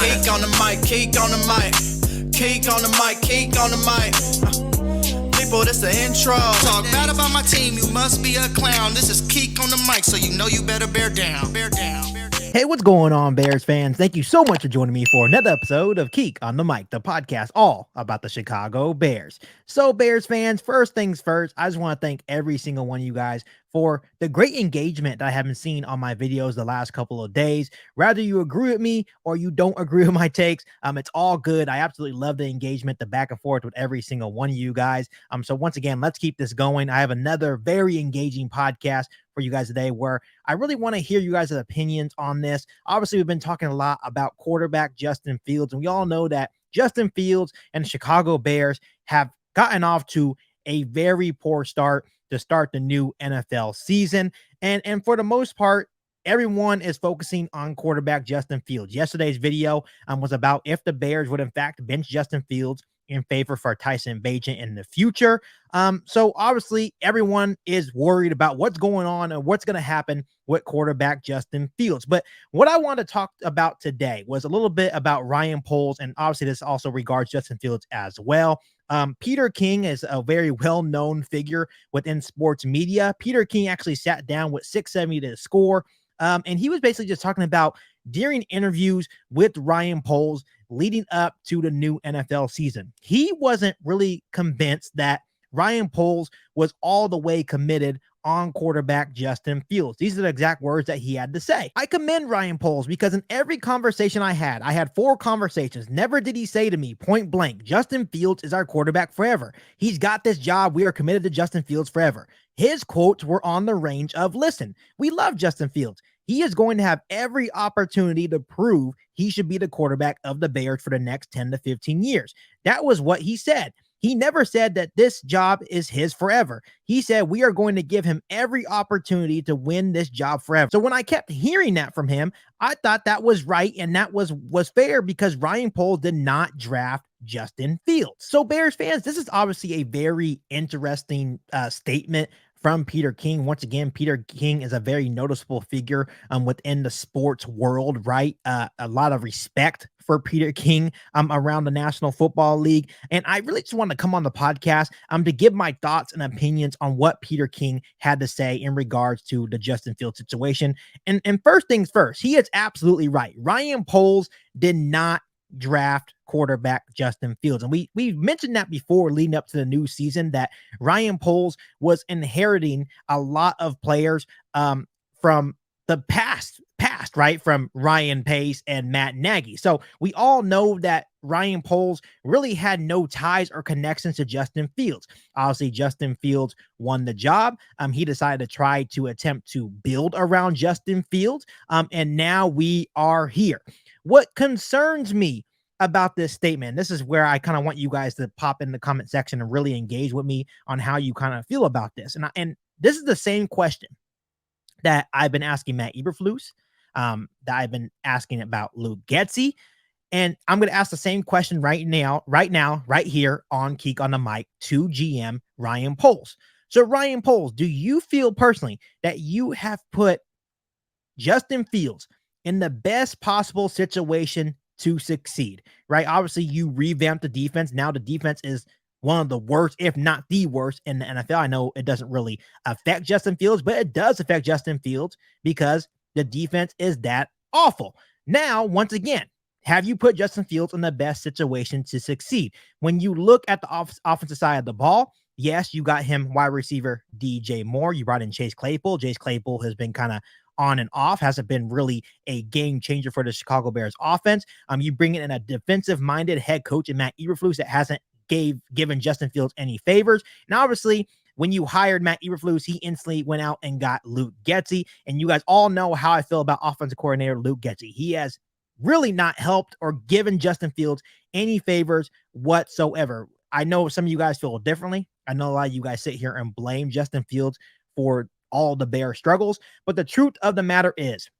Keek on the mic, Keek on the mic, Keek on the mic, Keek on the mic. People, this the intro. Talk bad about my team, you must be a clown. This is Keek on the mic, so you know you better bear down. Bear down. Hey, what's going on, Bears fans? Thank you so much for joining me for another episode of Keek on the Mic, the podcast all about the Chicago Bears. So, Bears fans, first things first, I just want to thank every single one of you guys for the great engagement that I haven't seen on my videos the last couple of days. Rather you agree with me or you don't agree with my takes, it's all good. I absolutely love the engagement, the back and forth with every single one of you guys. So once again, let's keep this going. I have another very engaging podcast for you guys today where I really want to hear you guys' opinions on this. Obviously, we've been talking a lot about quarterback Justin Fields, and we all know that Justin Fields and the Chicago Bears have gotten off to a very poor start to start the new NFL season. And for the most part, everyone is focusing on quarterback Justin Fields. Yesterday's video was about if the Bears would in fact bench Justin Fields in favor for Tyson Bagent in the future. So obviously everyone is worried about what's going on and what's going to happen with quarterback Justin Fields. But what I want to talk about today was a little bit about Ryan Poles, and obviously this also regards Justin Fields as well. Peter King is a very well-known figure within sports media. Peter King actually sat down with 670 to score. And he was basically just talking about during interviews with Ryan Poles leading up to the new NFL season. He wasn't really convinced that Ryan Poles was all the way committed on quarterback Justin Fields. These are the exact words that he had to say. I commend Ryan Poles because in every conversation I had 4 conversations. Never did he say to me point blank, Justin Fields is our quarterback forever. He's got this job. We are committed to Justin Fields forever. His quotes were on the range of, listen, we love Justin Fields. He is going to have every opportunity to prove he should be the quarterback of the Bears for the next 10 to 15 years. That was what he said. He never said that this job is his forever. He said we are going to give him every opportunity to win this job forever. So when I kept hearing that from him, I thought that was right and that was fair because Ryan Poles did not draft Justin Fields. So Bears fans, this is obviously a very interesting statement from Peter King. Once again, Peter King is a very noticeable figure within the sports world, right? A lot of respect for Peter King around the National Football League. And I really just want to come on the podcast to give my thoughts and opinions on what Peter King had to say in regards to the Justin Fields situation. And first things first, he is absolutely right. Ryan Poles did not draft quarterback Justin Fields. And we mentioned that before leading up to the new season that Ryan Poles was inheriting a lot of players from the past, right? From Ryan Pace and Matt Nagy. So we all know that Ryan Poles really had no ties or connections to Justin Fields. Obviously, Justin Fields won the job. He decided to try to attempt to build around Justin Fields. And now we are here. What concerns me about this statement, this is where I kind of want you guys to pop in the comment section and really engage with me on how you kind of feel about this. And this is the same question that I've been asking Matt Eberflus, that I've been asking about Luke Getsy. And I'm going to ask the same question right now, right here on Keek on the Mic to GM Ryan Poles. So Ryan Poles, do you feel personally that you have put Justin Fields in the best possible situation to succeed, right? Obviously, you revamped the defense. Now the defense is one of the worst, if not the worst in the NFL. I know it doesn't really affect Justin Fields, but it does affect Justin Fields because the defense is that awful. Now, once again, have you put Justin Fields in the best situation to succeed? When you look at the offensive side of the ball, yes, you got him wide receiver DJ Moore. You brought in Chase Claypool. Chase Claypool has been kind of on and off, hasn't been really a game changer for the Chicago Bears offense. You bring in a defensive-minded head coach in Matt Eberflus that hasn't given Justin Fields any favors. And obviously, when you hired Matt Eberflus, he instantly went out and got Luke Getsy. And you guys all know how I feel about offensive coordinator Luke Getsy. He has really not helped or given Justin Fields any favors whatsoever. I know some of you guys feel differently. I know a lot of you guys sit here and blame Justin Fields for all the Bear struggles, but the truth of the matter is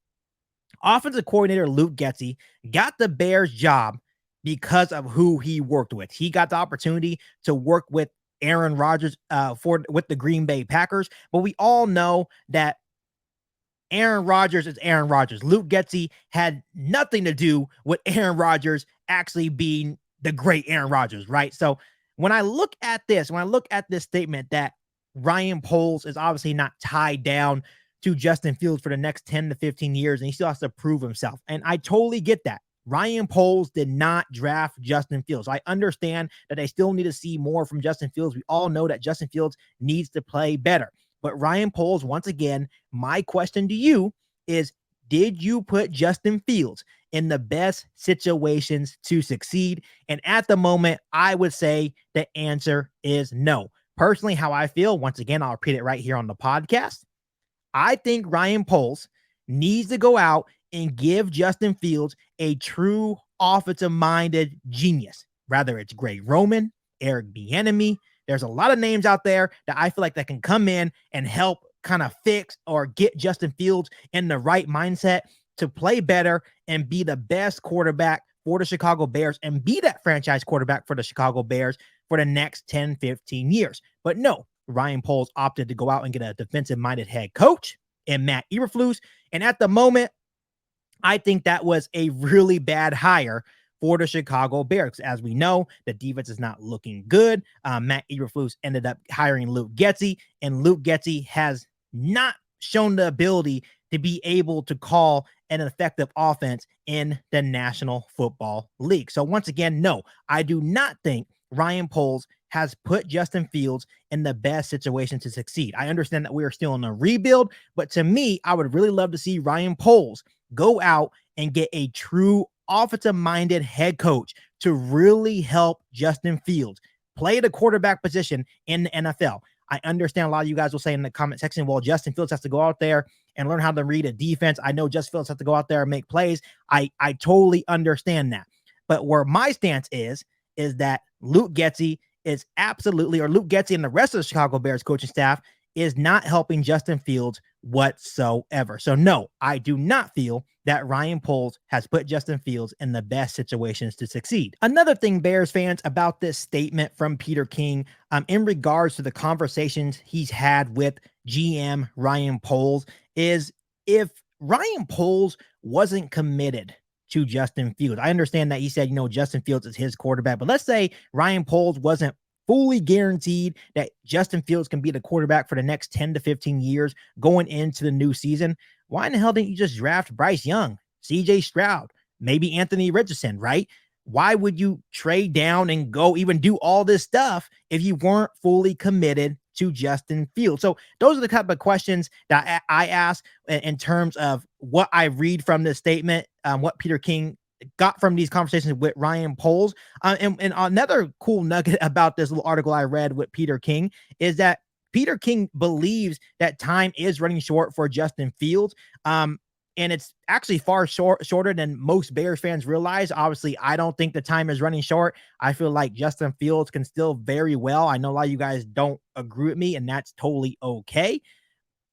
offensive coordinator Luke Getsy got the Bears job because of who he worked with. He got the opportunity to work with Aaron Rodgers with the Green Bay Packers, but we all know that Aaron Rodgers is Aaron Rodgers. Luke Getsy had nothing to do with Aaron Rodgers actually being the great Aaron Rodgers, right? So when I look at this statement that Ryan Poles is obviously not tied down to Justin Fields for the next 10 to 15 years, and he still has to prove himself. And I totally get that. Ryan Poles did not draft Justin Fields. I understand that they still need to see more from Justin Fields. We all know that Justin Fields needs to play better. But Ryan Poles, once again, my question to you is, did you put Justin Fields in the best situations to succeed? And at the moment, I would say the answer is no. Personally, how I feel, once again, I'll repeat it right here on the podcast. I think Ryan Poles needs to go out and give Justin Fields a true offensive-minded genius. Rather it's Greg Roman, Eric Bieniemy. There's a lot of names out there that I feel like that can come in and help kind of fix or get Justin Fields in the right mindset to play better and be the best quarterback for the Chicago Bears and be that franchise quarterback for the Chicago Bears for the next 10, 15 years. But no, Ryan Poles opted to go out and get a defensive-minded head coach in Matt Eberflus. And at the moment, I think that was a really bad hire for the Chicago Bears. As we know, the defense is not looking good. Matt Eberflus ended up hiring Luke Getsy, and Luke Getsy has not shown the ability to be able to call an effective offense in the National Football League. So once again, no, I do not think Ryan Poles has put Justin Fields in the best situation to succeed. I understand that we are still in a rebuild, but to me, I would really love to see Ryan Poles go out and get a true offensive-minded head coach to really help Justin Fields play the quarterback position in the NFL. I understand a lot of you guys will say in the comment section, well, Justin Fields has to go out there and learn how to read a defense. I know Justin Fields has to go out there and make plays. I totally understand that. But where my stance is that Luke Getsy is absolutely, or Luke Getsy and the rest of the Chicago Bears coaching staff is not helping Justin Fields whatsoever. So no, I do not feel that Ryan Poles has put Justin Fields in the best situations to succeed. Another thing, Bears fans, about this statement from Peter King, in regards to the conversations he's had with GM Ryan Poles, is if Ryan Poles wasn't committed to Justin Fields, I understand that he said, Justin Fields is his quarterback, but let's say Ryan Poles wasn't fully guaranteed that Justin Fields can be the quarterback for the next 10 to 15 years going into the new season. Why in the hell didn't you just draft Bryce Young, CJ Stroud, maybe Anthony Richardson, right? Why would you trade down and go even do all this stuff if you weren't fully committed to Justin Fields? So those are the type of questions that I ask in terms of what I read from this statement, what Peter King got from these conversations with Ryan Poles. And another cool nugget about this little article I read with Peter King is that Peter King believes that time is running short for Justin Fields. And it's actually far shorter than most Bears fans realize. Obviously, I don't think the time is running short. I feel like Justin Fields can still very well. I know a lot of you guys don't agree with me, and that's totally okay.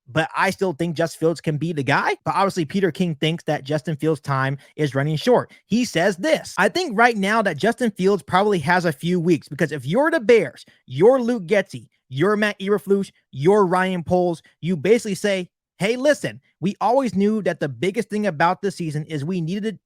But I still think Justin Fields can be the guy. But obviously, Peter King thinks that Justin Fields' time is running short. He says this: I think right now that Justin Fields probably has a few weeks, because if you're the Bears, you're Luke Getsy, you're Matt Eberflus, you're Ryan Poles, you basically say, hey, listen, we always knew that the biggest thing about this season is we needed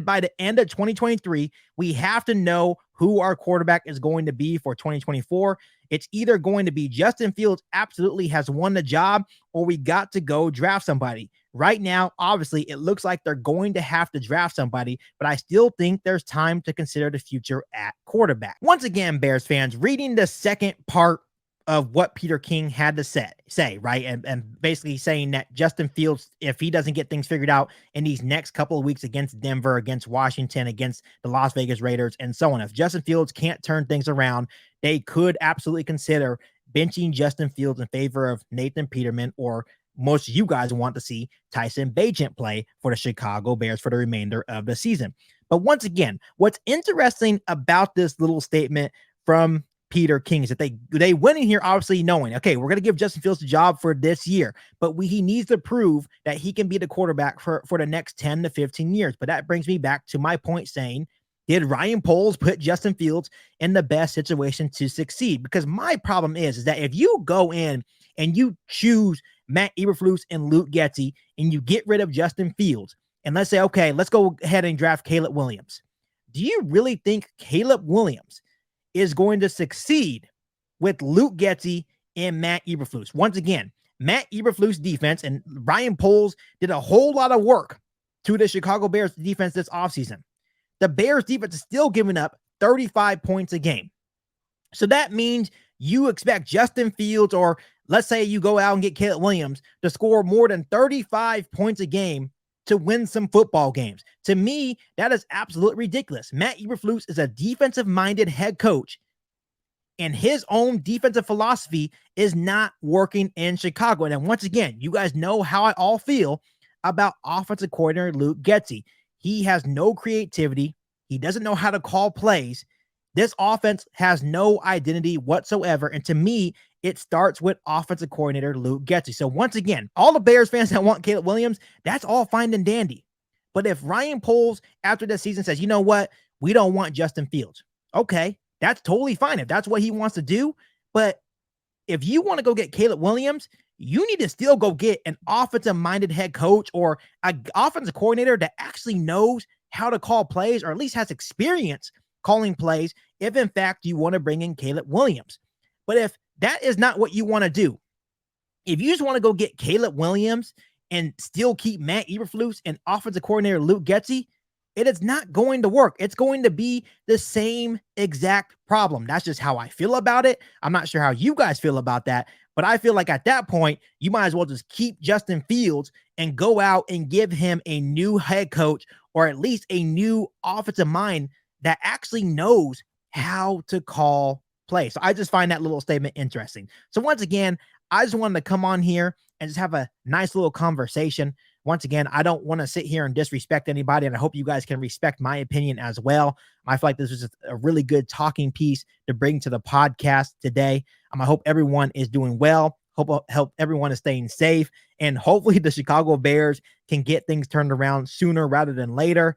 by the end of 2023, we have to know who our quarterback is going to be for 2024. It's either going to be Justin Fields absolutely has won the job, or we got to go draft somebody. Right now, obviously, it looks like they're going to have to draft somebody, but I still think there's time to consider the future at quarterback. Once again, Bears fans, reading the second part of what Peter King had to say, right? And basically saying that Justin Fields, if he doesn't get things figured out in these next couple of weeks against Denver, against Washington, against the Las Vegas Raiders, and so on, if Justin Fields can't turn things around, they could absolutely consider benching Justin Fields in favor of Nathan Peterman, or most of you guys want to see Tyson Bagent play for the Chicago Bears for the remainder of the season. But once again, what's interesting about this little statement from Peter King is that they went in here obviously knowing, okay, we're going to give Justin Fields a job for this year, but he needs to prove that he can be the quarterback for the next 10 to 15 years. But that brings me back to my point saying Did Ryan Poles put Justin Fields in the best situation to succeed? Because my problem is that if you go in and you choose Matt Eberflus and Luke Getsy and you get rid of Justin Fields, and let's say, okay, let's go ahead and draft Caleb Williams. Do you really think Caleb Williams is going to succeed with Luke Getsy and Matt Eberflus? Once again, Matt Eberflus defense and Ryan Poles did a whole lot of work to the Chicago Bears defense this offseason. The Bears defense is still giving up 35 points a game. So that means you expect Justin Fields, or let's say you go out and get Caleb Williams, to score more than 35 points a game to win some football games. To me, that is absolutely ridiculous. Matt Eberflus is a defensive-minded head coach, and his own defensive philosophy is not working in Chicago. And then once again, you guys know how I all feel about offensive coordinator Luke Getsy. He has no creativity. He doesn't know how to call plays. This offense has no identity whatsoever. And to me, it starts with offensive coordinator Luke Getsy. So once again, all the Bears fans that want Caleb Williams, that's all fine and dandy. But if Ryan Poles after this season says, you know what, we don't want Justin Fields, okay, that's totally fine if that's what he wants to do. But if you want to go get Caleb Williams, you need to still go get an offensive-minded head coach or an offensive coordinator that actually knows how to call plays, or at least has experience calling plays, if in fact you want to bring in Caleb Williams. But if that is not what you want to do, if you just want to go get Caleb Williams and still keep Matt Eberflus and offensive coordinator Luke Getsy, it is not going to work. It's going to be the same exact problem. That's just how I feel about it. I'm not sure how you guys feel about that, but I feel like at that point, you might as well just keep Justin Fields and go out and give him a new head coach, or at least a new offensive mind that actually knows how to call plays. So I just find that little statement interesting. So once again, I just wanted to come on here and just have a nice little conversation. Once again, I don't want to sit here and disrespect anybody, and I hope you guys can respect my opinion as well. I feel like this was a really good talking piece to bring to the podcast today. I hope everyone is doing well. Hope everyone is staying safe, and hopefully the Chicago Bears can get things turned around sooner rather than later.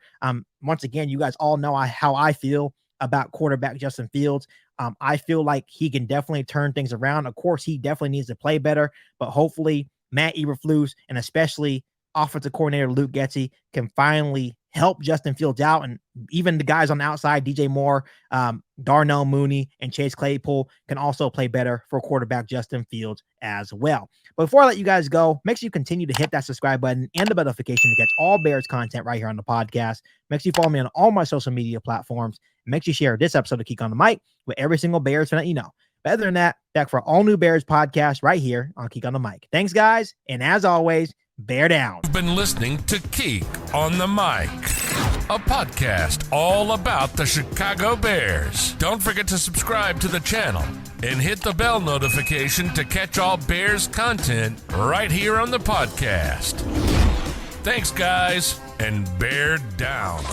Once again, you guys all know how I feel about quarterback Justin Fields. I feel like he can definitely turn things around. Of course, he definitely needs to play better, but hopefully Matt Eberflus and especially offensive coordinator Luke Getsy can finally help Justin Fields out, and even the guys on the outside, DJ Moore, Darnell Mooney, and Chase Claypool can also play better for quarterback Justin Fields as well. But before I let you guys go, make sure you continue to hit that subscribe button and the notification to catch all Bears content right here on the podcast. Make sure you follow me on all my social media platforms. Make sure you share this episode of Geek on the Mic with every single Bears fan that you know. But other than that, back for all new Bears podcast right here on Geek on the Mic. Thanks, guys, and as always, bear down. You've been listening to Geek on the Mic, a podcast all about the Chicago Bears. Don't forget to subscribe to the channel and hit the bell notification to catch all Bears content right here on the podcast. Thanks, guys, and bear down.